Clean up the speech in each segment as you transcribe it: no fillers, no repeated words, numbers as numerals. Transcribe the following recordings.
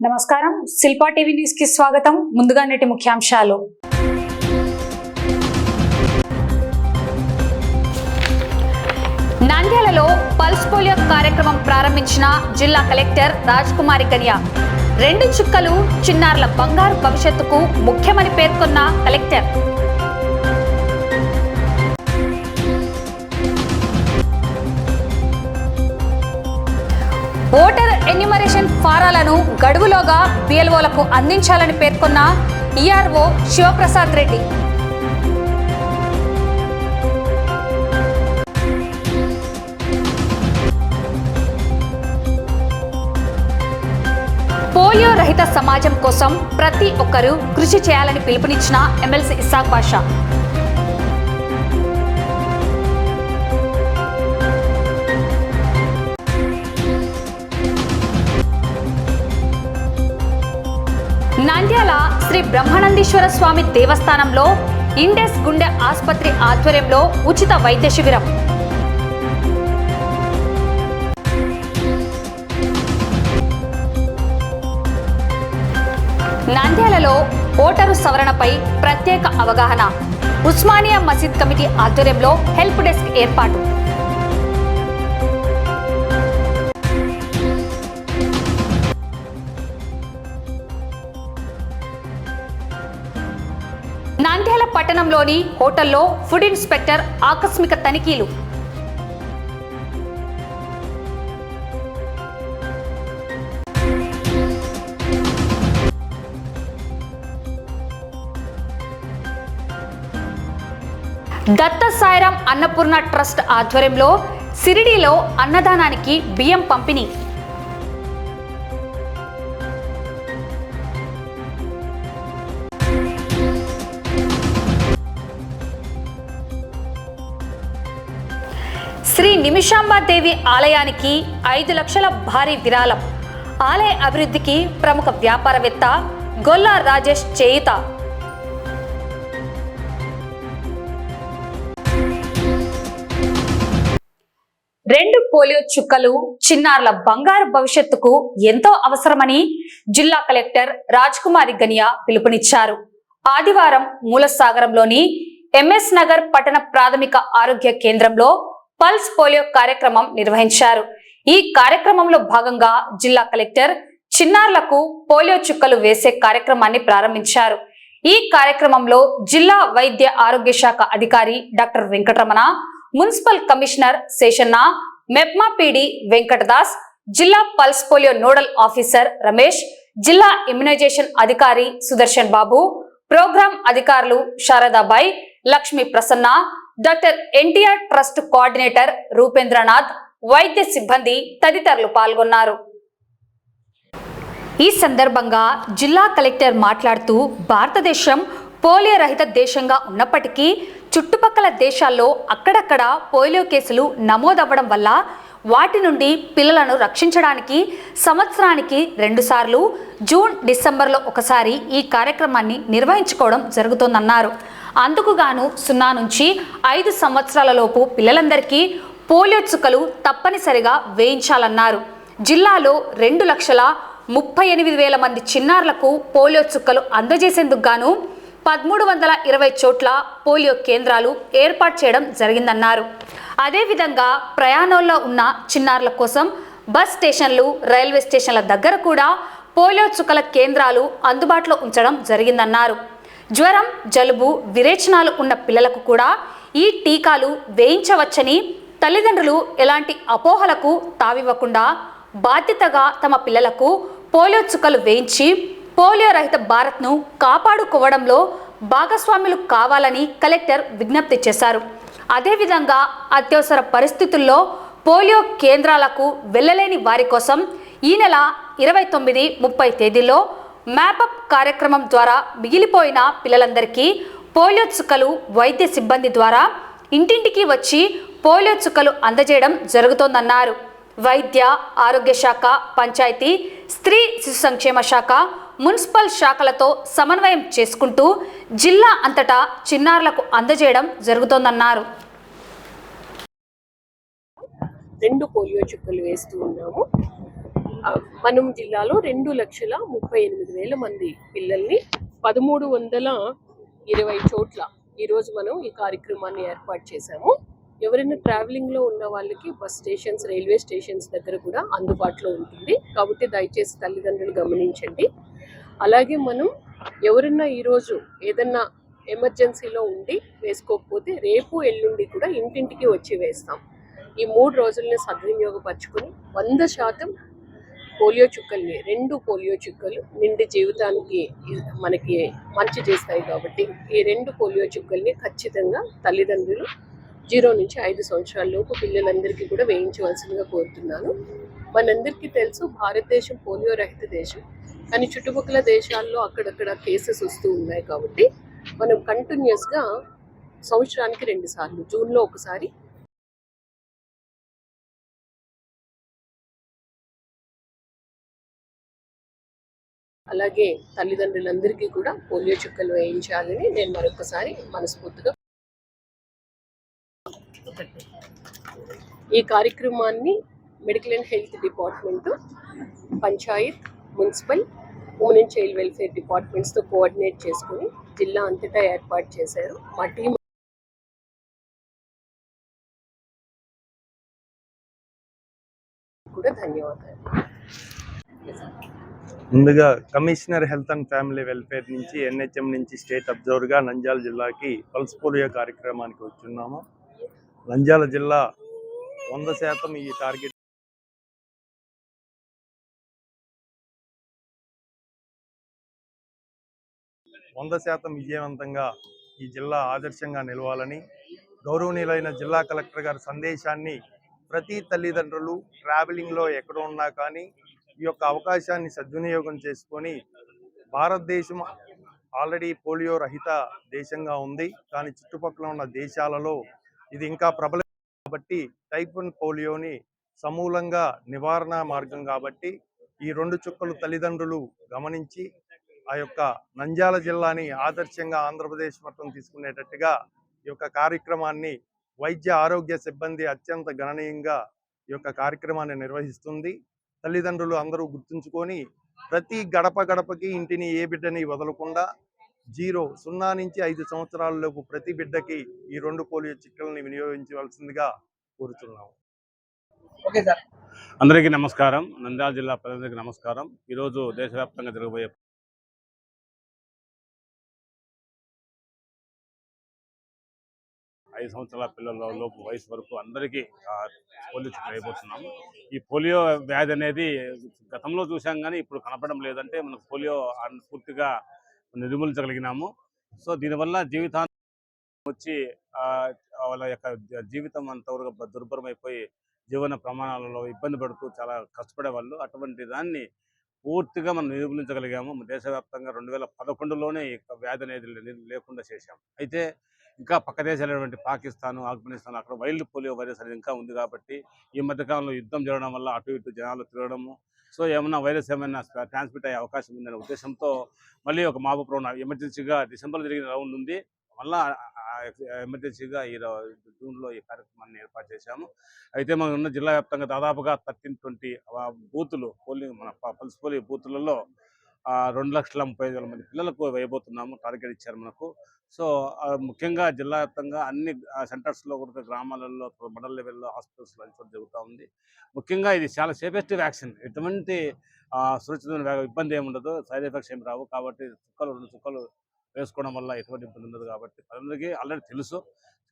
నమస్కారం Shilpa TV news కి స్వాగతం. ముందుగా నేటి ముఖ్యాంశాలు. నంద్యాలలో పల్స్ పోలియో కార్యక్రమం ప్రారంభించిన జిల్లా కలెక్టర్ రాజ్కుమారి గనియా. 2 చుక్కలు చిన్నారుల బంగారు భవిష్యత్తుకు ముఖ్యమని పేర్కొన్న కలెక్టర్. ఓటర్ ఎన్యూమరేషన్ ఫారాలను గడువులోగా బిఎల్ఓలకు అందించాలని పేర్కొన్న ఈఆర్ఓ శివప్రసాద్ రెడ్డి. పోలియో రహిత సమాజం కోసం ప్రతి ఒక్కరూ కృషి చేయాలని పిలుపునిచ్చిన ఎమ్మెల్సీ ఇస్సాక్ బాషా. నంద్యాల శ్రీ బ్రహ్మానందేశ్వర స్వామి దేవస్థానంలో ఇండెస్ గుండె ఆసుపత్రి ఆధ్వర్యంలో ఉచిత వైద్య శిబిరం. నంద్యాలలో ఓటరు సవరణపై ప్రత్యేక అవగాహన. ఉస్మానియా మసీద్ కమిటీ ఆధ్వర్యంలో హెల్ప్ డెస్క్ ఏర్పాటు. నంద్యాల పట్టణంలోని హోటల్లో ఫుడ్ ఇన్స్పెక్టర్ ఆకస్మిక తనిఖీలు. దత్త సాయిరాం అన్నపూర్ణ ట్రస్ట్ ఆధ్వర్యంలో సిరిడిలో అన్నదానానికి బియ్యం పంపిణీ. శ్రీ నిమిషాంబాదేవి ఆలయానికి 5 లక్షల భారీ విరాళం. ఆలయ అభివృద్ధికి ప్రముఖ వ్యాపారవేత్త గొల్లా రాజేష్ చేయుత. రెండు పోలియో చుక్కలు చిన్నారుల బంగారు భవిష్యత్తుకు ఎంతో అవసరమని జిల్లా కలెక్టర్ రాజ్కుమారి గనియా పిలుపునిచ్చారు. ఆదివారం మూలసాగరంలోని ఎంఎస్ నగర్ పట్టణ ప్రాథమిక ఆరోగ్య కేంద్రంలో పల్స్ పోలియో కార్యక్రమం నిర్వహించారు. ఈ కార్యక్రమంలో భాగంగా జిల్లా కలెక్టర్ చిన్నారులకు పోలియో చుక్కలు వేసే కార్యక్రమాన్ని ప్రారంభించారు. ఈ కార్యక్రమంలో జిల్లా వైద్య ఆరోగ్య శాఖ అధికారి doctor Venkataramana, municipal commissioner Seshanna, MEPMA PD Venkatadas, జిల్లా pulse polio nodal officer Ramesh, జిల్లా ఇమ్యునైజేషన్ అధికారి సుదర్శన్ బాబు, ప్రోగ్రాం అధికారులు Sharadabai, Lakshmi Prasanna, doctor NTR trust coordinator Rupendranath, వైద్య సిబ్బంది తదితరులు పాల్గొన్నారు. ఈ సందర్భంగా జిల్లా కలెక్టర్ మాట్లాడుతూ భారతదేశం పోలియో రహిత దేశంగా ఉన్నప్పటికీ చుట్టుపక్కల దేశాల్లో అక్కడక్కడ పోలియో కేసులు నమోదవ్వడం వల్ల వాటి నుండి పిల్లలను రక్షించడానికి సంవత్సరానికి 2 సార్లు జూన్, డిసెంబర్లో ఒకసారి ఈ కార్యక్రమాన్ని నిర్వహించుకోవడం జరుగుతోందన్నారు. అందుకు గాను 0 నుంచి 5 సంవత్సరాల లోపు పిల్లలందరికీ పోలియో చుక్కలు తప్పనిసరిగా వేయించాలన్నారు. జిల్లాలో 2,38,000 మంది చిన్నారులకు పోలియో చుక్కలు అందజేసేందుకు గాను 1320 చోట్ల పోలియో కేంద్రాలు ఏర్పాటు చేయడం జరిగిందన్నారు. అదేవిధంగా ప్రయాణంలో ఉన్న చిన్నారుల కోసం బస్ స్టేషన్లు, రైల్వే స్టేషన్ల దగ్గర కూడా పోలియో చుక్కల కేంద్రాలు అందుబాటులో ఉంచడం జరిగిందన్నారు. జ్వరం, జలుబు, విరేచనాలు ఉన్న పిల్లలకు కూడా ఈ టీకాలు వేయించవచ్చని, తల్లిదండ్రులు ఎలాంటి అపోహలకు తావివ్వకుండా బాధ్యతగా తమ పిల్లలకు పోలియో చుక్కలు వేయించి పోలియో రహిత భారత్ను కాపాడుకోవడంలో భాగస్వాములు కావాలని కలెక్టర్ విజ్ఞప్తి చేశారు. అదేవిధంగా అత్యవసర పరిస్థితుల్లో పోలియో కేంద్రాలకు వెళ్ళలేని వారి కోసం ఈ నెల 29, 30 తేదీల్లో మ్యాపప్ కార్యక్రమం ద్వారా మిగిలిపోయిన పిల్లలందరికీ పోలియో చుక్కలు వైద్య సిబ్బంది ద్వారా ఇంటింటికి వచ్చి పోలియో చుక్కలు అందజేయడం జరుగుతోందన్నారు. వైద్య ఆరోగ్య శాఖ, పంచాయతీ, స్త్రీ శిశు సంక్షేమ శాఖ, మున్సిపల్ శాఖలతో సమన్వయం చేసుకుంటూ జిల్లా అంతటా చిన్నారులకు అందజేయడం జరుగుతోందన్నారు. 2 పోలియో చుక్కలు వేస్తూ ఉన్నాము. మనం జిల్లాలో 2,38,000 మంది పిల్లల్ని 1320 చోట్ల ఈరోజు మనం ఈ కార్యక్రమాన్ని ఏర్పాటు చేశాము. ఎవరైనా ట్రావెలింగ్లో ఉన్న వాళ్ళకి బస్ స్టేషన్స్, రైల్వే స్టేషన్స్ దగ్గర కూడా అందుబాటులో ఉంటుంది. కాబట్టి దయచేసి తల్లిదండ్రులు గమనించండి. అలాగే మనం ఎవరన్నా ఈరోజు ఏదన్నా ఎమర్జెన్సీలో ఉండి వేసుకోకపోతే రేపు ఎల్లుండి కూడా ఇంటింటికి వచ్చి వేస్తాం. ఈ 3 రోజుల్ని సద్వినియోగపరచుకొని 100% పోలియో చుక్కల్ని 2 పోలియో చుక్కలు నిండి జీవితానికి మనకి మంచి చేస్తాయి. కాబట్టి ఈ 2 పోలియో చుక్కల్ని ఖచ్చితంగా తల్లిదండ్రులు 0 నుంచి 5 సంవత్సరాల లోపు పిల్లలందరికీ కూడా వేయించవలసిందిగా కోరుతున్నాను. మనందరికీ తెలుసు భారతదేశం పోలియో రహిత దేశం, కానీ చుట్టుపక్కల దేశాల్లో అక్కడక్కడ కేసెస్ వస్తూ ఉన్నాయి. కాబట్టి మనం కంటిన్యూస్గా సంవత్సరానికి 2 సార్లు, జూన్లో ఒకసారి, అలాగే తల్లిదండ్రులందరికీ కూడా పోలియో చుక్కలు వేయించాలని నేను మరొకసారి మనస్ఫూర్తిగా. ఈ కార్యక్రమాన్ని medical and health department, panchayat, municipal, women and child welfare డిపార్ట్మెంట్స్తో కోఆర్డినేట్ చేసుకుని జిల్లా అంతటా ఏర్పాటు చేశారు. మా టీం కూడా ధన్యవాదాలు. ముందుగా commissioner health and family welfare నుంచి, NHM నుంచి స్టేట్ అబ్జర్వర్గా నంద్యాల జిల్లాకి పల్స్ పోలియో కార్యక్రమానికి వచ్చున్నాము. నంద్యాల జిల్లా 100% ఈ టార్గెట్ 100% విజయవంతంగా ఈ జిల్లా ఆదర్శంగా నిలవాలని గౌరవనీయులైన జిల్లా కలెక్టర్ గారి సందేశాన్ని ప్రతి తల్లిదండ్రులు ట్రావెలింగ్లో ఎక్కడ ఉన్నా కానీ ఈ యొక్క అవకాశాన్ని సద్వినియోగం చేసుకొని, భారతదేశం ఆల్రెడీ పోలియో రహిత దేశంగా ఉంది, కానీ చుట్టుపక్కల ఉన్న దేశాలలో ఇది ఇంకా ప్రబలం కాబట్టి టైప్ 1 పోలియోని సమూలంగా నివారణ మార్గం కాబట్టి ఈ 2 చుక్కలు తల్లిదండ్రులు గమనించి ఆ యొక్క నంద్యాల జిల్లాని ఆదర్శంగా ఆంధ్రప్రదేశ్ మొత్తం తీసుకునేటట్టుగా ఈ యొక్క కార్యక్రమాన్ని వైద్య ఆరోగ్య సిబ్బంది అత్యంత గణనీయంగా ఈ యొక్క కార్యక్రమాన్ని నిర్వహిస్తుంది. తల్లిదండ్రులు అందరూ గుర్తుంచుకొని ప్రతి గడపకి ఇంటిని ఏ బిడ్డని వదలకుండా 0 నుంచి 5 సంవత్సరాలలోపు ప్రతి బిడ్డకి ఈ 2 పోలియో చుక్కల్ని వినియోగించవలసిందిగా కోరుతున్నాము. Okay sir. అందరికీ నమస్కారం. నంద్యాల జిల్లా ప్రజలందరికీ నమస్కారం. ఈరోజు దేశవ్యాప్తంగా జరగబోయే 5 సంవత్సరాల పిల్లల లోపు వయసు వరకు అందరికీ పోలియో చుక్కలు వేయబోతున్నాము. ఈ పోలియో వ్యాధి అనేది గతంలో చూసాం కానీ ఇప్పుడు కనపడడం లేదంటే మనకు పోలియో పూర్తిగా నిర్మూలించగలిగినాము. సో దీనివల్ల జీవితాన్ని వచ్చి వాళ్ళ యొక్క జీవితం అంతవరకు దుర్భరమైపోయి జీవన ప్రమాణాలలో ఇబ్బంది పడుతూ చాలా కష్టపడేవాళ్ళు. అటువంటి దాన్ని పూర్తిగా మనం నిర్మూలించగలిగాము. దేశవ్యాప్తంగా 2011లోనే ఈ వ్యాధి అనేది లేకుండా చేశాం. అయితే ఇంకా పక్క దేశాలైనటువంటి పాకిస్తాన్, ఆఫ్ఘనిస్తాన్ అక్కడ వైల్డ్ పోలియో వైరస్ అనేది ఇంకా ఉంది కాబట్టి ఈ మధ్యకాలంలో యుద్ధం జరగడం వల్ల అటు ఇటు జనాలు తిరగడము, సో ఏమన్నా వైరస్ ఏమైనా ట్రాన్స్మిట్ అయ్యే అవకాశం ఉందనే ఉద్దేశంతో మళ్ళీ ఒక మాబుప్రోన్ ఎమర్జెన్సీగా డిసెంబర్లో జరిగిన రౌండ్ ఉంది. మళ్ళీ ఎమర్జెన్సీగా ఈ జూన్లో ఈ కార్యక్రమాన్ని ఏర్పాటు చేశాము. అయితే మనం ఉన్న జిల్లా వ్యాప్తంగా దాదాపుగా 1320 బూతులు పోలింగ్ మన పల్స్ పోలియో బూతులలో 2,30,000 మంది పిల్లలకు వేయబోతున్నాము. టార్గెట్ ఇచ్చారు మనకు. సో ముఖ్యంగా జిల్లా వ్యాప్తంగా అన్ని సెంటర్స్లో కూడా, గ్రామాలలో, మండల లెవెల్లో, హాస్పిటల్స్లో అది జరుగుతూ ఉంది. ముఖ్యంగా ఇది చాలా సేఫెస్ట్ వ్యాక్సిన్. ఎటువంటి సురక్షితమైన ఇబ్బంది ఏమి ఉండదు, సైడ్ ఎఫెక్ట్స్ ఏమి రావు. కాబట్టి 2 చుక్కలు వేసుకోవడం వల్ల ఎటువంటి ఇబ్బంది ఉండదు. కాబట్టి ప్రజలకి ఆల్రెడీ తెలుసు.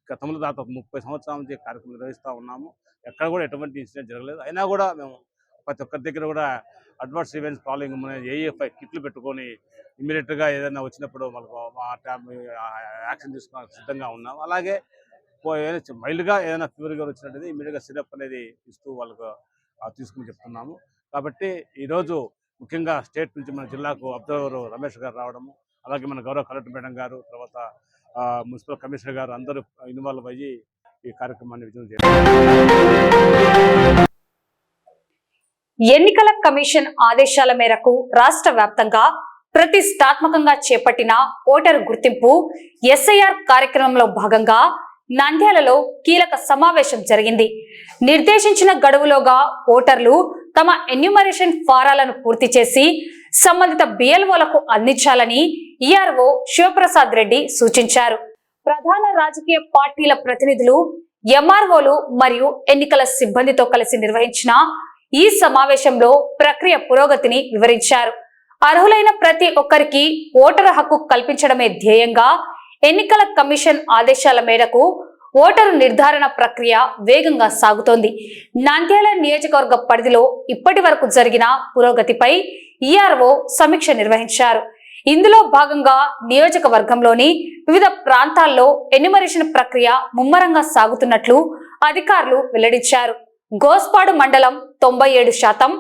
గతంలో దాదాపు 30 సంవత్సరాల నుంచి కార్యక్రమం నిర్వహిస్తూ ఉన్నాము. ఎక్కడ కూడా ఎటువంటి ఇన్సిడెంట్ జరగలేదు. అయినా కూడా మేము ప్రతి ఒక్కరి దగ్గర కూడా అడ్వర్స్ ఈవెంట్స్ ఫాలోయింగ్ AFI కిట్లు పెట్టుకొని ఇమీడియట్గా ఏదైనా వచ్చినప్పుడు మనకు యాక్షన్ తీసుకోవడానికి సిద్ధంగా ఉన్నాం. అలాగే మైల్డ్గా ఏదైనా ఫీవర్గా వచ్చినట్టు ఇమీడియట్గా సిరప్ అనేది ఇస్తూ వాళ్ళకు తీసుకుని చెప్తున్నాము. కాబట్టి ఈరోజు ముఖ్యంగా స్టేట్ నుంచి మన జిల్లాకు అబ్జర్వర్ రమేష్ గారు రావడము, అలాగే మన గౌరవ కలెక్టర్ మేడం గారు, తర్వాత మున్సిపల్ కమిషనర్ గారు అందరూ ఇన్వాల్వ్ అయ్యి ఈ కార్యక్రమాన్ని విజయం చేశారు. ఎన్నికల కమిషన్ ఆదేశాల మేరకు రాష్ట్ర వ్యాప్తంగా ప్రతిష్టాత్మకంగా చేపట్టిన ఓటరు గుర్తింపు SIR కార్యక్రమంలో భాగంగా నంద్యాలలో కీలక సమావేశం జరిగింది. నిర్దేశించిన గడువులోగా ఓటర్లు తమ ఎన్యూమరేషన్ ఫారాలను పూర్తి చేసి సంబంధిత బిఎల్ఓలకు అందించాలని ఈఆర్ఓ శివప్రసాద్ రెడ్డి సూచించారు. ప్రధాన రాజకీయ పార్టీల ప్రతినిధులు, ఎంఆర్ఓలు మరియు ఎన్నికల సిబ్బందితో కలిసి నిర్వహించిన ఈ సమావేశంలో ప్రక్రియ పురోగతిని వివరించారు. అర్హులైన ప్రతి ఒక్కరికి ఓటరు హక్కు కల్పించడమే ధ్యేయంగా ఎన్నికల కమిషన్ ఆదేశాల మేరకు ఓటరు నిర్ధారణ ప్రక్రియ వేగంగా సాగుతోంది. నంద్యాల నియోజకవర్గ పరిధిలో ఇప్పటి వరకు జరిగిన పురోగతిపై ఈఆర్ఓ సమీక్ష నిర్వహించారు. ఇందులో భాగంగా నియోజకవర్గంలోని వివిధ ప్రాంతాల్లో ఎన్యూమరేషన్ ప్రక్రియ ముమ్మరంగా సాగుతున్నట్లు అధికారులు వెల్లడించారు. గోస్పాడు మండలం 97%,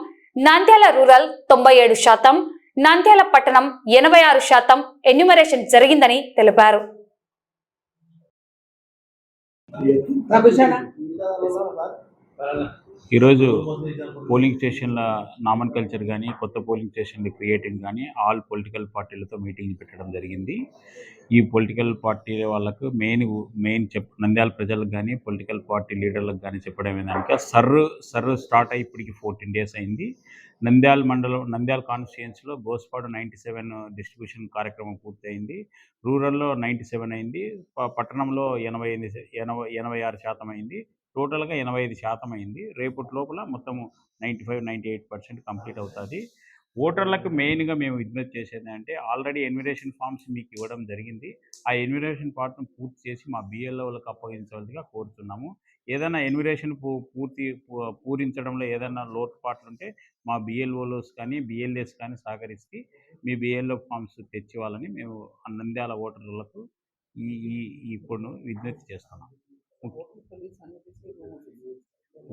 నంద్యాల రూరల్ 97%, నంద్యాల పట్టణం 86% ఎన్యూమరేషన్ జరిగిందని తెలిపారు. ఈరోజు పోలింగ్ స్టేషన్ల నామన్కల్చర్ కానీ కొత్త పోలింగ్ స్టేషన్ల క్రియేటింగ్ కానీ ఆల్ పొలిటికల్ పార్టీలతో మీటింగ్ పెట్టడం జరిగింది. ఈ పొలిటికల్ పార్టీ వాళ్ళకు మెయిన్ నంద్యాల ప్రజలకు కానీ పొలిటికల్ పార్టీ లీడర్లకు కానీ చెప్పడం ఏంటంటే సర్రు స్టార్ట్ అయ్యి ఇప్పటికి 14 days అయింది. నంద్యాల మండలం శాతం కాన్స్టిట్యుయెన్సీలో గోస్పాడు 97 డిస్ట్రిబ్యూషన్ కార్యక్రమం పూర్తయింది. రూరల్లో 97 అయింది. పట్టణంలో 86% అయింది. టోటల్గా 85% అయింది. రేపటి లోపల మొత్తము 95-98% కంప్లీట్ అవుతుంది. ఓటర్లకు మెయిన్గా మేము విజ్ఞప్తి చేసేది అంటే ఆల్రెడీ ఎన్యూమరేషన్ ఫామ్స్ మీకు ఇవ్వడం జరిగింది. ఆ ఎన్యూమరేషన్ పార్ట్ను పూర్తి చేసి మా బిఎల్ఓలకు అప్పగించవలసిగా కోరుతున్నాము. ఏదైనా ఎన్యూమరేషన్ పూరించడంలో ఏదైనా లోటుపాట్లు ఉంటే మా బిఎల్ఓస్ కానీ బిఎల్ఏస్ కానీ సహకరిస్తే మీ బిఎల్ఓ ఫామ్స్ తెచ్చివ్వాలని మేము నంద్యాల ఓటర్లకు ఇప్పుడు విజ్ఞప్తి చేస్తున్నాం.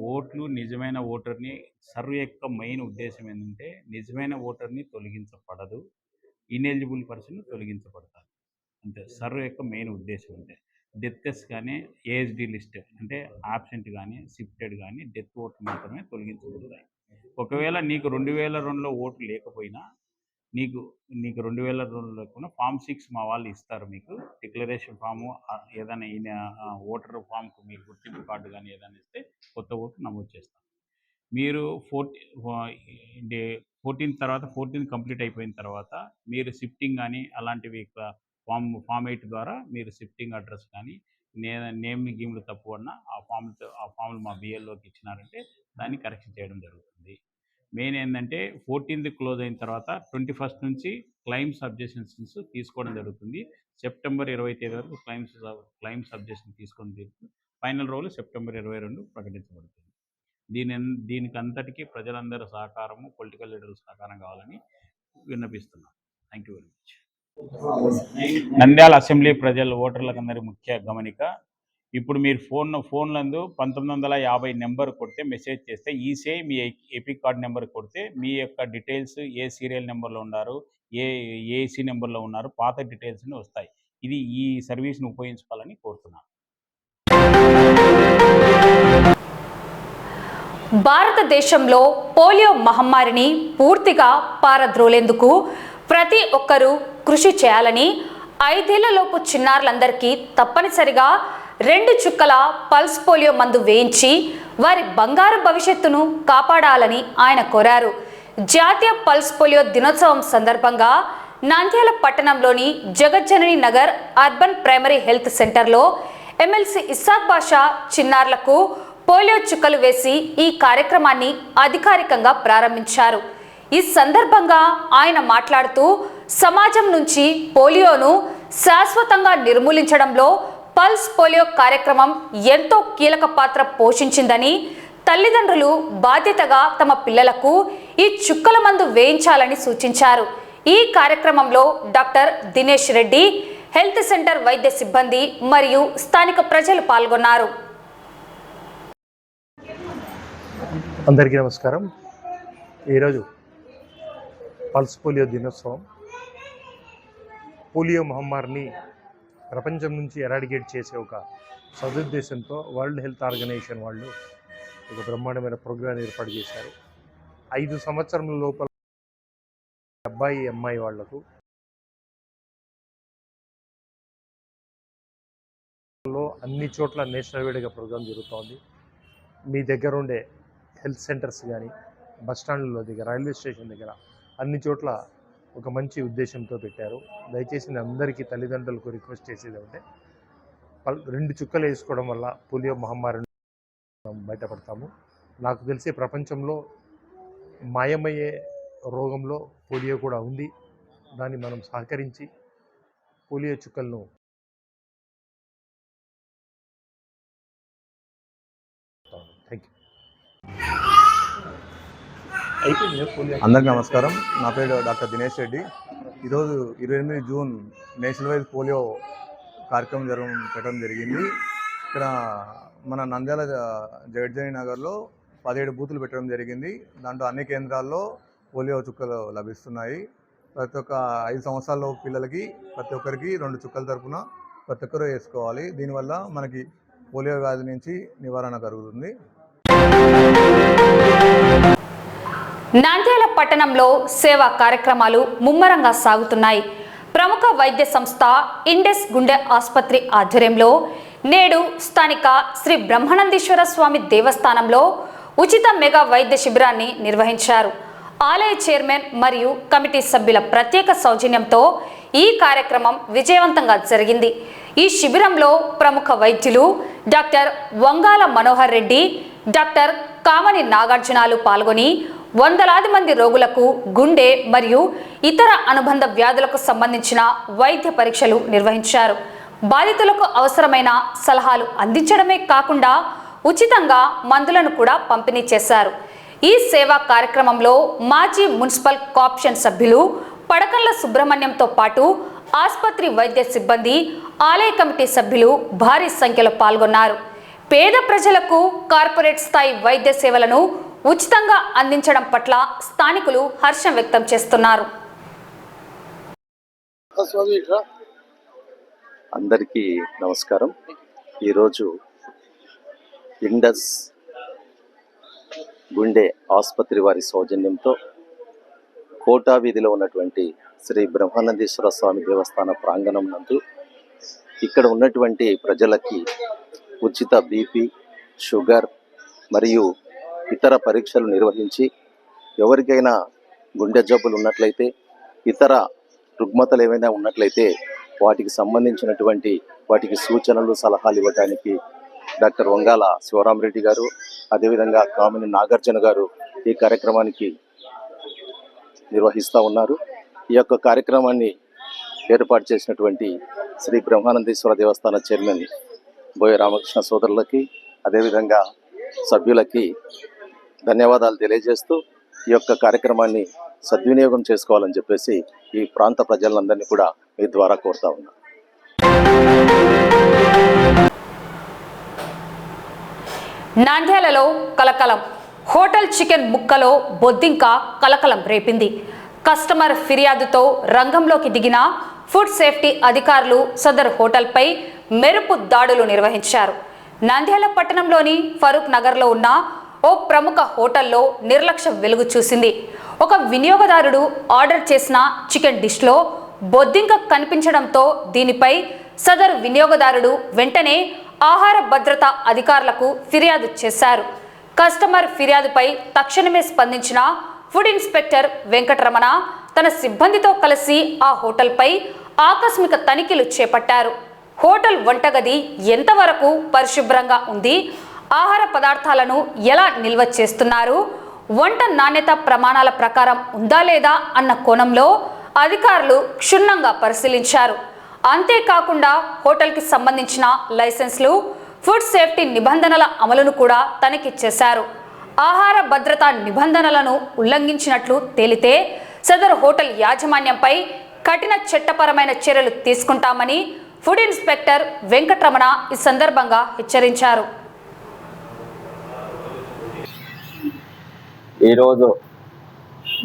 ఓట్లు నిజమైన ఓటర్ని సర్వే యొక్క మెయిన్ ఉద్దేశం ఏంటంటే నిజమైన ఓటర్ని తొలగించబడదు, ఇనెలిజిబుల్ పర్సన్ తొలగించబడతారు అంతే. సర్వే యొక్క మెయిన్ ఉద్దేశం అంటే డెత్స్ కానీ ఏఎస్డి లిస్ట్ అంటే ఆబ్సెంట్ కానీ షిఫ్టెడ్ కానీ డెత్ ఓట్లు మాత్రమే తొలగించబడతాయి. ఒకవేళ నీకు 2002లో ఓటు లేకపోయినా నీకు 2002 లేకుండా ఫామ్ 6 మా వాళ్ళు ఇస్తారు. మీకు డిక్లరేషన్ ఫాము ఏదైనా ఓటర్ ఫామ్కు మీకు గుర్తింపు కార్డు కానీ ఏదైనా ఇస్తే కొత్త ఓటు నమోదు చేస్తాం. మీరు 14 తర్వాత 14 కంప్లీట్ అయిపోయిన తర్వాత మీరు షిఫ్టింగ్ కానీ అలాంటివి ఫామ్ 8 ద్వారా మీరు షిఫ్టింగ్ అడ్రస్ కానీ నేమ్ గీమ్లు తప్పు అన్నా ఆ ఫామ్లు మా బిఎల్ఓకి ఇచ్చినారంటే దాన్ని కరెక్షన్ చేయడం జరుగుతుంది. మెయిన్ ఏంటంటే 14th క్లోజ్ అయిన తర్వాత 21st నుంచి క్లైమ్స్ సబ్జెక్షన్స్ తీసుకోవడం జరుగుతుంది. సెప్టెంబర్ 20 వరకు క్లైమ్స్ సబ్జెక్షన్ తీసుకొని తీరుతుంది. ఫైనల్ రోల్ సెప్టెంబర్ 22 ప్రకటించబడుతుంది. దీనికి అంతటికీ ప్రజలందరూ సహకారము, పొలిటికల్ లీడర్ల సహకారం కావాలని విన్నపిస్తున్నాం. Thank you very much. Nandyal assembly ప్రజల ఓటర్లకు అందరి ముఖ్య గమనిక, ఇప్పుడు మీరు ఫోన్లందు 1950 నెంబర్ కొడితే మెసేజ్ చేస్తే ఈసీఐ మీ ఎపిక్ కార్డ్ నెంబర్ కొడితే మీ యొక్క డీటెయిల్స్ ఏ సీరియల్ నెంబర్లో ఉన్నారు, ఏ ఏసీ నెంబర్లో ఉన్నారు, పాత డీటెయిల్స్ని వస్తాయి. ఈ సర్వీస్ని ఉపయోగించుకోవాలని కోరుతున్నాను. భారతదేశంలో పోలియో మహమ్మారిని పూర్తిగా పారద్రోలేందుకు ప్రతి ఒక్కరూ కృషి చేయాలని, 5 ఏళ్లలోపు చిన్నారులందరికీ తప్పనిసరిగా 2 చుక్కల పల్స్ పోలియో మందు వేయించి వారి బంగారు భవిష్యత్తును కాపాడాలని ఆయన కోరారు. జాతీయ పల్స్ పోలియో దినోత్సవం సందర్భంగా నంద్యాల పట్టణంలోని జగజ్జనని నగర్ అర్బన్ ప్రైమరీ హెల్త్ సెంటర్లో ఎమ్మెల్సీ ఇస్సాక్ బాషా చిన్నారులకు పోలియో చుక్కలు వేసి ఈ కార్యక్రమాన్ని అధికారికంగా ప్రారంభించారు. ఈ సందర్భంగా ఆయన మాట్లాడుతూ సమాజం నుంచి పోలియోను శాశ్వతంగా నిర్మూలించడంలో పల్స్ పోలియో కార్యక్రమం ఎంతో కీలక పాత్ర పోషించిందని, తల్లిదండ్రులు బాధ్యతగా తమ పిల్లలకు ఈ చుక్కల మందు వేయించాలని సూచించారు. ఈ కార్యక్రమంలో doctor Dinesh Reddy, health centre వైద్య సిబ్బంది మరియు స్థానిక ప్రజలు పాల్గొన్నారు. అందరికీ నమస్కారం. ఈరోజు పల్స్ పోలియో దినోత్సవం. పోలియో మహమ్మారిని ప్రపంచం నుంచి ఎరాడికేట్ చేసే ఒక సదుద్దేశంతో వరల్డ్ హెల్త్ ఆర్గనైజేషన్ వాళ్ళు ఒక బ్రహ్మాండమైన ప్రోగ్రాం ఏర్పాటు చేశారు. 5 సంవత్సరాల లోపల అబ్బాయి అమ్మాయి వాళ్లకు అన్ని చోట్ల నేషనల్ వైడ్గా ప్రోగ్రాం జరుగుతోంది. మీ దగ్గర ఉండే హెల్త్ సెంటర్స్ కానీ బస్ స్టాండ్ల దగ్గర, రైల్వే స్టేషన్ దగ్గర అన్ని చోట్ల ఒక మంచి ఉద్దేశంతో పెట్టారు. దయచేసి నేను అందరికీ తల్లిదండ్రులకు రిక్వెస్ట్ చేసేది అంటే 2 చుక్కలు వేసుకోవడం వల్ల పోలియో మహమ్మారి బయటపడతాము. నాకు తెలిసే ప్రపంచంలో మాయమయ్యే రోగంలో పోలియో కూడా ఉంది. దాన్ని మనం సహకరించి పోలియో చుక్కలను థ్యాంక్ యూ. అయిపోయింది పోలియో. అందరికీ నమస్కారం. నా పేరు డాక్టర్ దినేష్ రెడ్డి. ఈరోజు 28 జూన్ నేషనల్ వైడ్ పోలియో కార్యక్రమం పెట్టడం జరిగింది. ఇక్కడ మన నంద్యాల జగజ్జని నగర్లో 17 బూతులు పెట్టడం జరిగింది. దాంట్లో అన్ని కేంద్రాల్లో పోలియో చుక్కలు లభిస్తున్నాయి. ప్రతి ఒక్క 5 సంవత్సరాల పిల్లలకి ప్రతి ఒక్కరికి 2 చుక్కల తరపున ప్రతి ఒక్కరు వేసుకోవాలి. దీనివల్ల మనకి పోలియో వ్యాధి నుంచి నివారణ కలుగుతుంది. నంద్యాల పట్టణంలో సేవా కార్యక్రమాలు ముమ్మరంగా సాగుతున్నాయి. ప్రముఖ వైద్య సంస్థ ఇండెస్ గుండె ఆసుపత్రి ఆధ్వర్యంలో నేడు స్థానిక శ్రీ బ్రహ్మానందేశ్వర స్వామి దేవస్థానంలో ఉచిత మెగా వైద్య శిబిరాన్ని నిర్వహించారు. ఆలయ చైర్మన్ మరియు కమిటీ సభ్యుల ప్రత్యేక సౌజన్యంతో ఈ కార్యక్రమం విజయవంతంగా జరిగింది. ఈ శిబిరంలో ప్రముఖ వైద్యులు డాక్టర్ వంగాల మనోహర్ రెడ్డి, డాక్టర్ కామని నాగార్జునాలు పాల్గొని వందలాది మంది రోగులకు గుండె మరియు ఇతర అనుబంధ వ్యాధులకు సంబంధించిన వైద్య పరీక్షలు నిర్వహించారు. బాధితులకు అవసరమైన సలహాలు అందించడమే కాకుండా ఉచితంగా మందులను కూడా పంపిణీ చేశారు. ఈ సేవా కార్యక్రమంలో మాజీ మున్సిపల్ కార్పొరేషన్ సభ్యులు పడకల్ల సుబ్రహ్మణ్యంతో పాటు ఆసుపత్రి వైద్య సిబ్బంది, ఆలయ కమిటీ సభ్యులు భారీ సంఖ్యలో పాల్గొన్నారు. పేద ప్రజలకు కార్పొరేట్ స్థాయి వైద్య సేవలను ఉచితంగా అందించడం పట్ల స్థానికులు హర్షం వ్యక్తం చేస్తున్నారు. అందరికీ నమస్కారం. ఈరోజు ఇండస్ గుండె ఆసుపత్రి వారి సౌజన్యంతో కోటా వీధిలో ఉన్నటువంటి శ్రీ బ్రహ్మానందేశ్వర స్వామి దేవస్థాన ప్రాంగణం నందు ఇక్కడ ఉన్నటువంటి ప్రజలకి ఉచిత బీపీ, షుగర్ మరియు ఇతర పరీక్షలు నిర్వహించి ఎవరికైనా గుండె జబ్బులు ఉన్నట్లయితే, ఇతర రుగ్మతలు ఏమైనా ఉన్నట్లయితే వాటికి సంబంధించినటువంటి వాటికి సూచనలు, సలహాలు ఇవ్వడానికి డాక్టర్ వంగాల శివరామరెడ్డి గారు, అదేవిధంగా కామిని నాగార్జున గారు ఈ కార్యక్రమానికి నిర్వహిస్తూ ఉన్నారు. ఈ యొక్క కార్యక్రమాన్ని ఏర్పాటు చేసినటువంటి శ్రీ బ్రహ్మానందేశ్వర దేవస్థాన చైర్మన్ బోయ రామకృష్ణ సోదరులకి, అదేవిధంగా సభ్యులకి ధన్యవాదాలు తెలియజేస్తూ ఈ యొక్క కార్యక్రమాన్ని సద్వినియోగం చేసుకోవాలని చెప్పేసి ఈ ప్రాంత ప్రజలందరినీ కూడా మీ ద్వారా కోరుతా ఉన్నా. నంద్యాలలో కలకలం. హోటల్ చికెన్ ముక్కలో బొద్దింక కలకలం రేపింది. కస్టమర్ ఫిర్యాదుతో రంగంలోకి దిగిన ఫుడ్ సేఫ్టీ అధికారులు సదరు హోటల్పై మెరుపు దాడులు నిర్వహించారు. నంద్యాల పట్టణంలోని ఫరూక్ నగర్లో ఉన్న ఓ ప్రముఖ హోటల్లో నిర్లక్ష్యం వెలుగు చూసింది. ఒక వినియోగదారుడు ఆర్డర్ చేసిన చికెన్ డిష్లో బొద్దింక కనిపించడంతో దీనిపై సదరు వినియోగదారుడు వెంటనే ఆహార భద్రతా అధికారులకు ఫిర్యాదు చేశారు. కస్టమర్ ఫిర్యాదుపై తక్షణమే స్పందించిన ఫుడ్ ఇన్స్పెక్టర్ వెంకటరమణ తన సిబ్బందితో కలిసి ఆ హోటల్పై ఆకస్మిక తనిఖీలు చేపట్టారు. హోటల్ వంటగది ఎంతవరకు పరిశుభ్రంగా ఉంది, ఆహార పదార్థాలను ఎలా నిల్వ చేస్తున్నారు, వంట నాణ్యత ప్రమాణాల ప్రకారం ఉందా లేదా అన్న కోణంలో అధికారులు క్షుణ్ణంగా పరిశీలించారు. అంతేకాకుండా హోటల్కి సంబంధించిన లైసెన్స్లు, ఫుడ్ సేఫ్టీ నిబంధనల అమలును కూడా తనిఖీ చేశారు. ఆహార భద్రతా నిబంధనలను ఉల్లంఘించినట్లు తేలితే సదరు హోటల్ యాజమాన్యంపై కఠిన చట్టపరమైన చర్యలు తీసుకుంటామని ఫుడ్ ఇన్స్పెక్టర్ వెంకటరమణ ఈ సందర్భంగా హెచ్చరించారు. ఈరోజు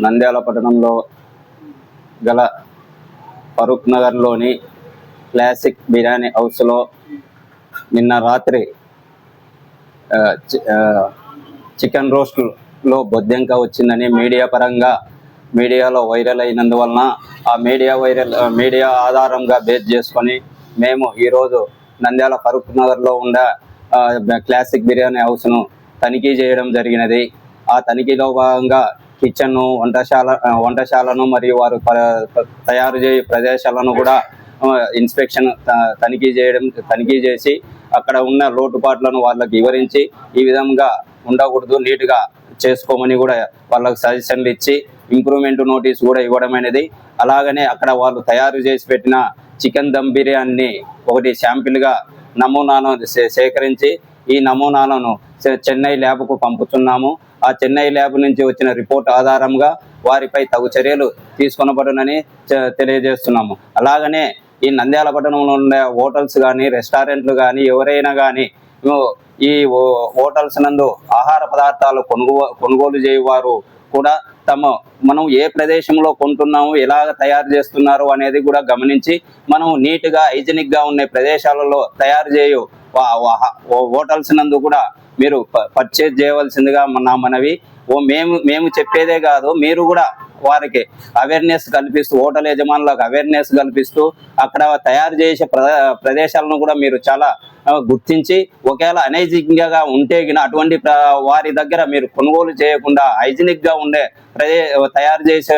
నంద్యాల పట్టణంలో గల ఫరూక్ నగర్లోని క్లాసిక్ బిర్యానీ హౌస్లో నిన్న రాత్రి చికెన్ రోస్ట్లో బొద్దింక వచ్చిందని మీడియాలో వైరల్ అయినందువలన ఆ మీడియా ఆధారంగా బేస్ చేసుకొని మేము ఈరోజు నంద్యాల ఫరూక్ నగర్లో ఉన్న క్లాసిక్ బిర్యానీ హౌస్ను తనిఖీ చేయడం జరిగినది. ఆ తనిఖీలో భాగంగా కిచెన్ వంటశాలను మరియు వారు తయారు చేయు ప్రదేశాలను కూడా ఇన్స్పెక్షన్ తనిఖీ చేసి అక్కడ ఉన్న లోటుపాట్లను వాళ్ళకి వివరించి ఈ విధంగా ఉండకూడదు, నీట్గా చేసుకోమని కూడా వాళ్ళకి సజెషన్లు ఇచ్చి ఇంప్రూవ్మెంట్ నోటీస్ కూడా ఇవ్వడం అనేది. అలాగనే అక్కడ వాళ్ళు తయారు చేసి పెట్టిన చికెన్ దమ్ బిర్యానీ ఒకటి శాంపిల్గా నమూనాను సేకరించి ఈ నమూనాలను చెన్నై ల్యాబ్కు పంపుతున్నాము. ఆ చెన్నై ల్యాబ్ నుంచి వచ్చిన రిపోర్ట్ ఆధారంగా వారిపై తగు చర్యలు తీసుకొనబడునని తెలియజేస్తున్నాము. అలాగనే ఈ నంద్యాల పట్టణంలో ఉండే హోటల్స్ కానీ రెస్టారెంట్లు కానీ ఎవరైనా కానీ ఈ హోటల్స్ నందు ఆహార పదార్థాలు కొనుగోలు చేయవారు కూడా మనం ఏ ప్రదేశంలో కొంటున్నాము, ఎలాగ తయారు చేస్తున్నారు అనేది కూడా గమనించి మనం నీట్గా హైజెనిక్గా ఉండే ప్రదేశాలలో తయారు చేయు హోటల్స్ నందు కూడా మీరు పర్చేజ్ చేయవలసిందిగా నా మనవి. మేము చెప్పేదే కాదు, మీరు కూడా వారికి అవేర్నెస్ కల్పిస్తూ, హోటల్ యజమానులకు అవేర్నెస్ కల్పిస్తూ అక్కడ తయారు చేసే ప్రదేశాలను కూడా మీరు చాలా గుర్తించి ఒకవేళ అనైజినిక్గా ఉంటే అటువంటి వారి దగ్గర మీరు కొనుగోలు చేయకుండా హైజినిక్గా ఉండే తయారు చేసే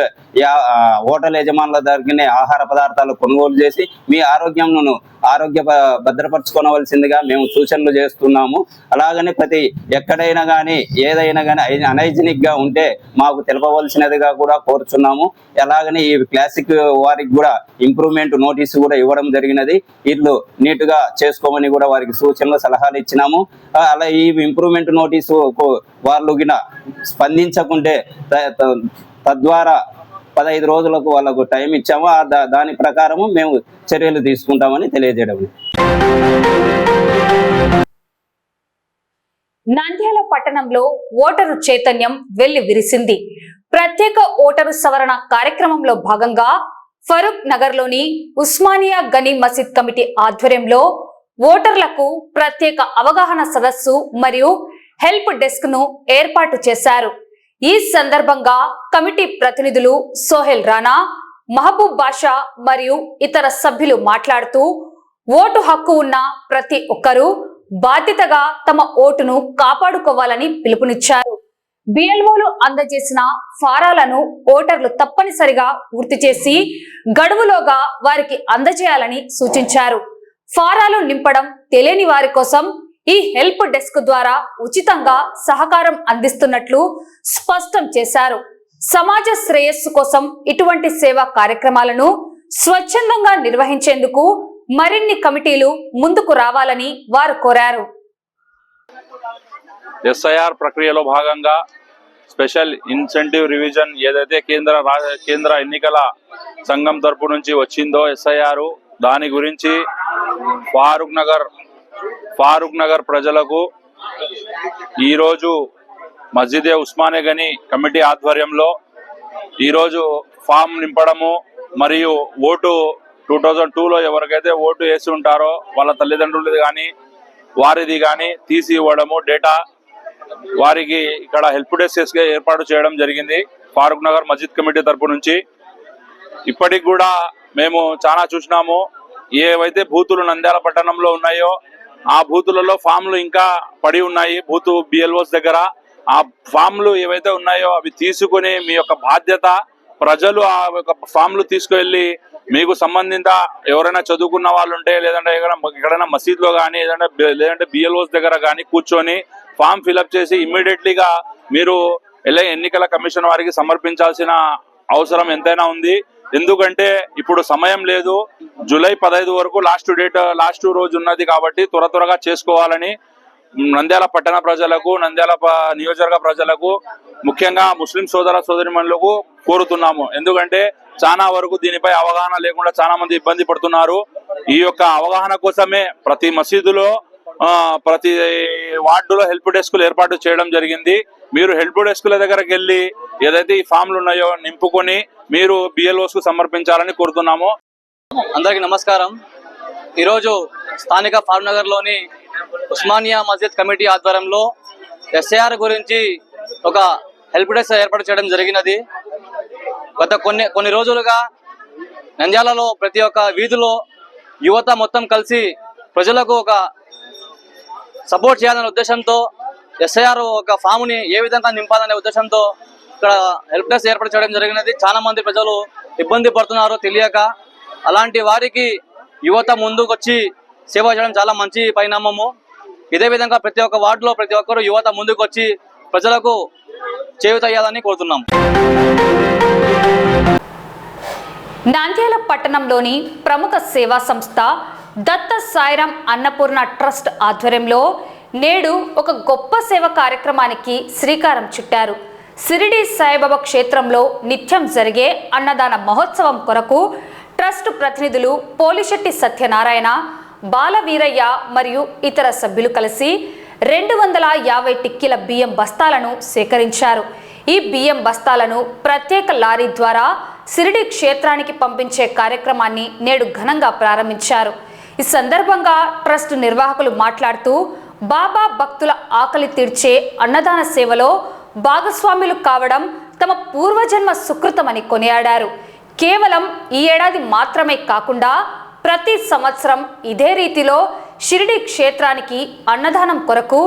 హోటల్ యజమానుల దగ్గరనే ఆహార పదార్థాలు కొనుగోలు చేసి మీ ఆరోగ్య భద్రపరచుకోవలసిందిగా మేము సూచనలు చేస్తున్నాము. అలాగనే ఎక్కడైనా కానీ ఏదైనా కానీ అనైజినిక్గా ఉంటే మాకు తెలపవలసినదిగా కూడా కోరుచున్నాము. అలాగనే ఈ క్లాసిక్ వారికి కూడా ఇంప్రూవ్మెంట్ నోటీసు కూడా ఇవ్వడం జరిగినది. వీళ్ళు నీట్గా చేసుకోమని కూడా వారికి సూచనలు సలహాలు ఇచ్చినాము. అలా ఈ ఇంప్రూవ్మెంట్ నోటీసు వాళ్ళు గిన స్పందించకుంటే తద్వారా 15 రోజులకు వాళ్ళకు టైం ఇచ్చాము. దాని ప్రకారము మేము చర్యలు తీసుకుంటామని తెలియజేయడం. నంద్యాల పట్టణంలో ఓటరు చైతన్యం వెల్లివిరిసింది. ప్రత్యేక ఓటరు సవరణ కార్యక్రమంలో భాగంగా ఫరూక్ నగర్లోని ఉస్మానియా గనీ మసీద్ కమిటీ ఆధ్వర్యంలో ఓటర్లకు ప్రత్యేక అవగాహన సదస్సు మరియు హెల్ప్ డెస్క్ ను ఏర్పాటు చేశారు. ఈ సందర్భంగా కమిటీ ప్రతినిధులు సోహెల్ రానా, మహబూబ్ బాషా మరియు ఇతర సభ్యులు మాట్లాడుతూ ఓటు హక్కు ఉన్న ప్రతి ఒక్కరూ బాధ్యతగా తమ ఓటును కాపాడుకోవాలని పిలుపునిచ్చారు. బిఎల్ఓలు అందజేసిన ఫారాలను ఓటర్లు తప్పనిసరిగా పూర్తి చేసి గడువులోగా వారికి అందజేయాలని సూచించారు. ఫారాలు నింపడం తెలియని వారి కోసం ఈ హెల్ప్ డెస్క్ ద్వారా ఉచితంగా సహకారం అందిస్తున్నట్లు స్పష్టం చేశారు. సమాజ శ్రేయస్సు కోసం ఇటువంటి సేవా కార్యక్రమాలను స్వచ్ఛందంగా నిర్వహించేందుకు మరిన్ని కమిటీలు ముందుకు రావాలని వారు కోరారు. ఎస్ఐఆర్ ప్రక్రియలో భాగంగా స్పెషల్ ఇన్సెంటివ్ రివిజన్ ఏదైతే కేంద్ర ఎన్నికల సంఘం తరపు నుంచి వచ్చిందో ఎస్ఐఆర్, దాని గురించి ఫారూక్ నగర్ ప్రజలకు ఈరోజు మస్జిదే ఉస్మానియా గనీ కమిటీ ఆధ్వర్యంలో ఈరోజు ఫామ్ నింపడము మరియు ఓటు 2002లో ఎవరికైతే ఓటు వేసి ఉంటారో వాళ్ళ తల్లిదండ్రులది కానీ వారిది కానీ తీసి ఇవ్వడము డేటా వారికి ఇక్కడ హెల్ప్ డెస్క్ ఏర్పాటు చేయడం జరిగింది ఫారూక్ నగర్ మస్జిద్ కమిటీ తరపు నుంచి. ఇప్పటికి కూడా మేము చాలా చూసినాము. ఏవైతే బూతులు నంద్యాల పట్టణంలో ఉన్నాయో ఆ బూతులలో ఫామ్లు ఇంకా పడి ఉన్నాయి. బూతు బిఎల్ఓస్ దగ్గర ఆ ఫామ్లు ఏవైతే ఉన్నాయో అవి తీసుకుని మీ యొక్క బాధ్యత, ప్రజలు ఆ యొక్క ఫామ్లు తీసుకువెళ్ళి మీకు సంబంధిత ఎవరైనా చదువుకున్న వాళ్ళు ఉంటే లేదంటే ఎక్కడైనా మసీద్లో కానీ లేదంటే బిఎల్ఓస్ దగ్గర కానీ కూర్చొని ఫామ్ ఫిలప్ చేసి ఇమ్మీడియట్లీగా మీరు ఎన్నికల కమిషన్ వారికి సమర్పించాల్సిన అవసరం ఎంతైనా ఉంది. ఎందుకంటే ఇప్పుడు సమయం లేదు. జూలై 15 వరకు లాస్ట్ రోజు ఉన్నది కాబట్టి త్వరగా చేసుకోవాలని నంద్యాల పట్టణ ప్రజలకు, నంద్యాల నియోజకవర్గ ప్రజలకు, ముఖ్యంగా ముస్లిం సోదరిమణులకు కోరుతున్నాము. ఎందుకంటే చాలా వరకు దీనిపై అవగాహన లేకుండా చాలా మంది ఇబ్బంది పడుతున్నారు. ఈ యొక్క అవగాహన కోసమే ప్రతి మసీదులో ప్రతి వార్డులో హెల్ప్ డెస్క్లు ఏర్పాటు చేయడం జరిగింది. మీరు హెల్ప్ డెస్క్ల దగ్గరకు వెళ్ళి ఏదైతే ఈ ఫామ్లు ఉన్నాయో నింపుకొని మీరు బిఎల్ఓస్ కు సమర్పించాలని కోరుతున్నాము. అందరికీ నమస్కారం. ఈరోజు స్థానిక ఫారూక్ నగర్లోని ఉస్మానియా మస్జిద్ కమిటీ ఆధ్వర్యంలో ఎస్ఐఆర్ గురించి ఒక హెల్ప్ డెస్క్ ఏర్పాటు చేయడం జరిగినది. గత కొన్ని రోజులుగా నంద్యాలలో ప్రతి ఒక్క వీధిలో యువత మొత్తం కలిసి ప్రజలకు ఒక సపోర్ట్ చేయాలనే ఉద్దేశంతో ఎస్ఐఆర్ ఒక ఫామ్ని ఏ విధంగా నింపాలనే ఉద్దేశంతో ఇక్కడ హెల్ప్ డెస్క్ ఏర్పాటు చేయడం జరిగినది. చాలా మంది ప్రజలు ఇబ్బంది పడుతున్నారు తెలియక. అలాంటి వారికి యువత ముందుకొచ్చి సేవ చేయడం చాలా మంచి పరిణామము. ఇదే విధంగా ప్రతి ఒక్క వార్డులో ప్రతి ఒక్కరు యువత ముందుకొచ్చి ప్రజలకు చేయూతయ్యాలని కోరుతున్నాం. నంద్యాల పట్టణంలోని ప్రముఖ సేవా సంస్థ దత్త సాయిరాం అన్నపూర్ణ ట్రస్ట్ ఆధ్వర్యంలో నేడు ఒక గొప్ప సేవ కార్యక్రమానికి శ్రీకారం చుట్టారు. షిరిడి సాయిబాబా క్షేత్రంలో నిత్యం జరిగే అన్నదాన మహోత్సవం కొరకు ట్రస్ట్ ప్రతినిధులు పోలిశెట్టి సత్యనారాయణ, బాలవీరయ్య మరియు ఇతర సభ్యులు కలిసి 250 టిక్కీల బియ్యం బస్తాలను సేకరించారు. ఈ బియ్యం బస్తాలను ప్రత్యేక లారీ ద్వారా షిరిడి క్షేత్రానికి పంపించే కార్యక్రమాన్ని నేడు ఘనంగా ప్రారంభించారు. ఈ సందర్భంగా ట్రస్ట్ నిర్వాహకులు మాట్లాడుతూ బాబా భక్తుల ఆకలి తీర్చే అన్నదాన సేవలో భాగస్వాములు కావడం తమ పూర్వజన్మ సుకృతమని కొనియాడారు. కేవలం ఈ ఏడాది మాత్రమే కాకుండా ప్రతి సంవత్సరం ఇదే రీతిలో షిరిడి క్షేత్రానికి అన్నదానం కొరకు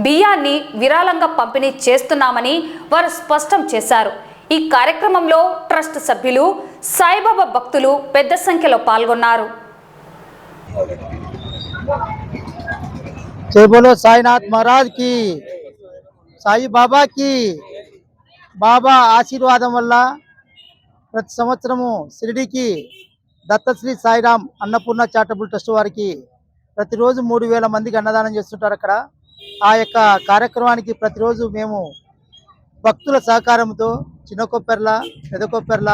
బియ్యాన్ని విరాళంగా పంపిణీ చేస్తున్నామని వారు స్పష్టం చేశారు. ఈ కార్యక్రమంలో ట్రస్ట్ సభ్యులు, సాయిబాబా భక్తులు పెద్ద సంఖ్యలో పాల్గొన్నారు. జై బోలో సాయినాథ్ మహారాజ్ కి, సాయి బాబా కి. బాబా ఆశీర్వాదం వల్ల ప్రతి సంవత్సరము షిరిడికి దత్తశ్రీ సాయిరాం అన్నపూర్ణ చారిటబుల్ ట్రస్ట్ వారికి ప్రతిరోజు 3000 మందికి అన్నదానం చేస్తుంటారు. అక్కడ ఆ యొక్క కార్యక్రమానికి ప్రతిరోజు మేము భక్తుల సహకారంతో చిన్నకొప్పెర్ల, పెదకొప్పెర్ల,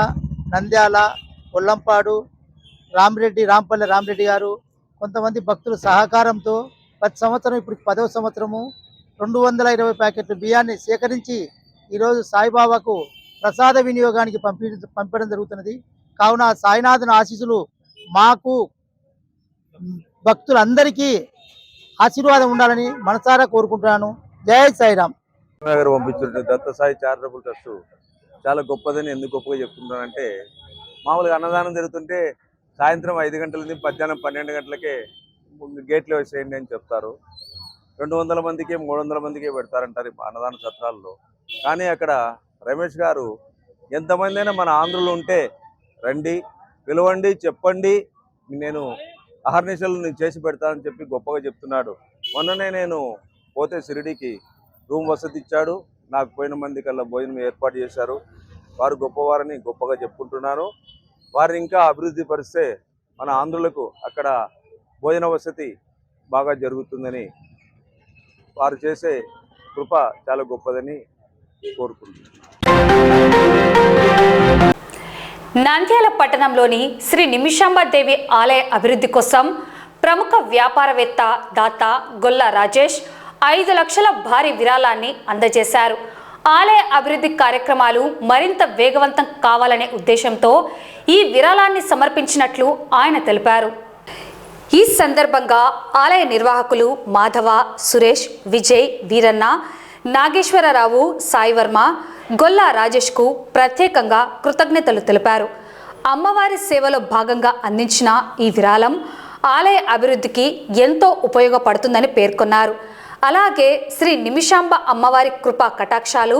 నంద్యాల, ఒల్లంపాడు, రాంపల్లి రామరెడ్డి గారు, కొంతమంది భక్తుల సహకారంతో ప్రతి సంవత్సరం ఇప్పుడు 10వ సంవత్సరము 220 ప్యాకెట్ల బియ్యాన్ని సేకరించి ఈరోజు సాయిబాబాకు ప్రసాద వినియోగానికి పంపడం జరుగుతున్నది. కావున సాయినాథుని ఆశీస్సులు మాకు భక్తులందరికీ ఆశీర్వాదం ఉండాలని మనసారా కోరుకుంటున్నాను. జై సాయిరామ్. గారు పంపించుంటే దత్త సాయి చారిటబుల్ ట్రస్ట్ చాలా గొప్పదని ఎందుకు గొప్పగా చెప్తున్నానంటే, మామూలుగా అన్నదానం జరుగుతుంటే సాయంత్రం 5 గంటల నుంచి మధ్యాహ్నం 12 గంటలకే గేట్లు వేసేయండి అని చెప్తారు. 200 మందికి 300 మందికి పెడతారంటారు అన్నదాన సత్రాల్లో. కానీ అక్కడ రమేష్ గారు ఎంతమంది అయినా మన ఆంధ్రులు ఉంటే రండి, పిలవండి, చెప్పండి, నేను అహర్నిశలు నేను చేసి పెడతానని చెప్పి గొప్పగా చెప్తున్నాడు. మొన్ననే నేను పోతే షిరిడీకి రూమ్ వసతి ఇచ్చాడు. నాకు పోయిన మంది కల్లా భోజనం ఏర్పాటు చేశారు. వారు గొప్పవారని గొప్పగా చెప్పుకుంటున్నాను. వారిని ఇంకా అభివృద్ధి పరిస్తే మన ఆంధ్రులకు అక్కడ భోజన వసతి బాగా జరుగుతుందని, వారు చేసే కృప చాలా గొప్పదని కోరుకుంటున్నాను. నంద్యాల పట్టణంలోని శ్రీ నిమిషాంబదేవి ఆలయ అభివృద్ధి కోసం ప్రముఖ వ్యాపారవేత్త దాత గొల్ల రాజేష్ 5 లక్షల భారీ విరాళాన్ని అందజేశారు. ఆలయ అభివృద్ధి కార్యక్రమాలు మరింత వేగవంతం కావాలనే ఉద్దేశంతో ఈ విరాళాన్ని సమర్పించినట్లు ఆయన తెలిపారు. ఈ సందర్భంగా ఆలయ నిర్వాహకులు మాధవ, సురేష్, విజయ్, వీరన్న, నాగేశ్వరరావు, సాయివర్మ, గొల్లా రాజేష్కు ప్రత్యేకంగా కృతజ్ఞతలు తెలిపారు. అమ్మవారి సేవలో భాగంగా అందించిన ఈ విరాళం ఆలయ అభివృద్ధికి ఎంతో ఉపయోగపడుతుందని పేర్కొన్నారు. అలాగే శ్రీ నిమిషాంబ అమ్మవారి కృపా కటాక్షాలు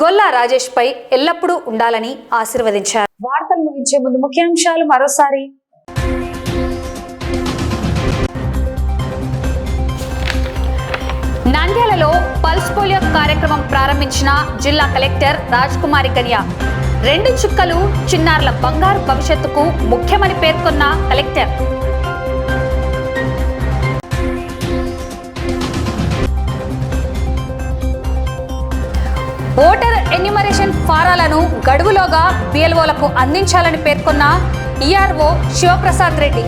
గొల్లా రాజేష్ పై ఎల్లప్పుడూ ఉండాలని ఆశీర్వదించారు. వార్తలు ముగించే ముందు ముఖ్యాంశాలు మరోసారి. నంద్యాలలో పల్స్ పోలియో కార్యక్రమం ప్రారంభించిన జిల్లా కలెక్టర్ రాజ్కుమారి కన్య. 2 చుక్కలు చిన్నారుల బంగారు భవిష్యత్తుకు ముఖ్యమని పేర్కొన్న కలెక్టర్. ఓటర్ ఎన్యూమరేషన్ ఫారాలను గడువులోగా బిఎల్ఓలకు అందించాలని పేర్కొన్న ఈఆర్ఓ శివప్రసాద్ రెడ్డి.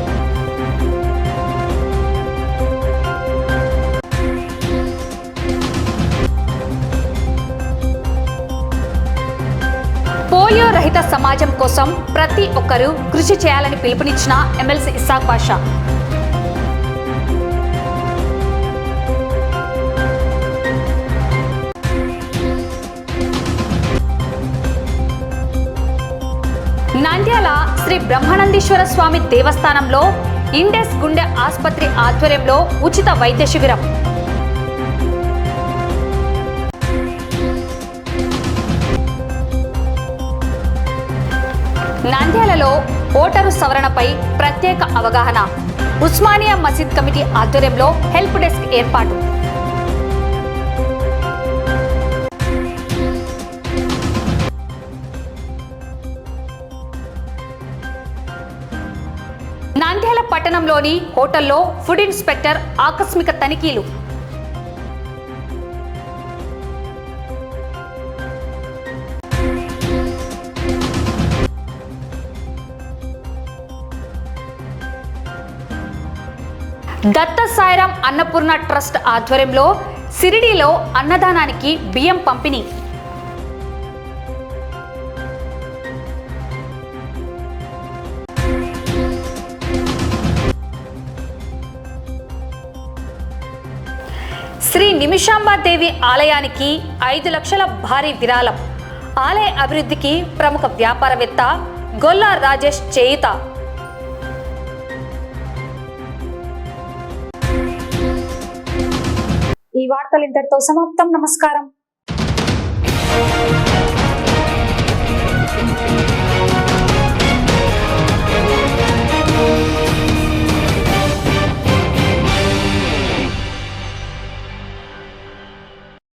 పోలియో రహిత సమాజం కోసం ప్రతి ఒక్కరూ కృషి చేయాలని పిలుపునిచ్చిన ఎమ్మెల్సీ ఇస్సాక్ పాషా. నంద్యాల శ్రీ బ్రహ్మానందీశ్వర స్వామి దేవస్థానంలో ఇండెస్ గుండె ఆసుపత్రి ఆధ్వర్యంలో ఉచిత వైద్య శిబిరం. నంద్యాలలో ఓటరు సవరణపై ప్రత్యేక అవగాహన. ఉస్మానియా మసీద్ కమిటీ ఆధ్వర్యంలో హెల్ప్ డెస్క్ ఏర్పాటు. నంద్యాల పట్టణంలోని హోటల్లో ఫుడ్ ఇన్స్పెక్టర్ ఆకస్మిక తనిఖీలు. దత్త సాయిరాం అన్నపూర్ణ ట్రస్ట్ ఆధ్వర్యంలో సిరిడిలో అన్నదానానికి బియ్యం పంపిణీ. శ్రీ నిమిషాంబాదేవి ఆలయానికి 5 లక్షల భారీ విరాళం. ఆలయ అభివృద్ధికి ప్రముఖ వ్యాపారవేత్త గొల్లా రాజేష్ చేయుత. ఈ వార్తలు ఇంతటితో సమాప్తం. నమస్కారం.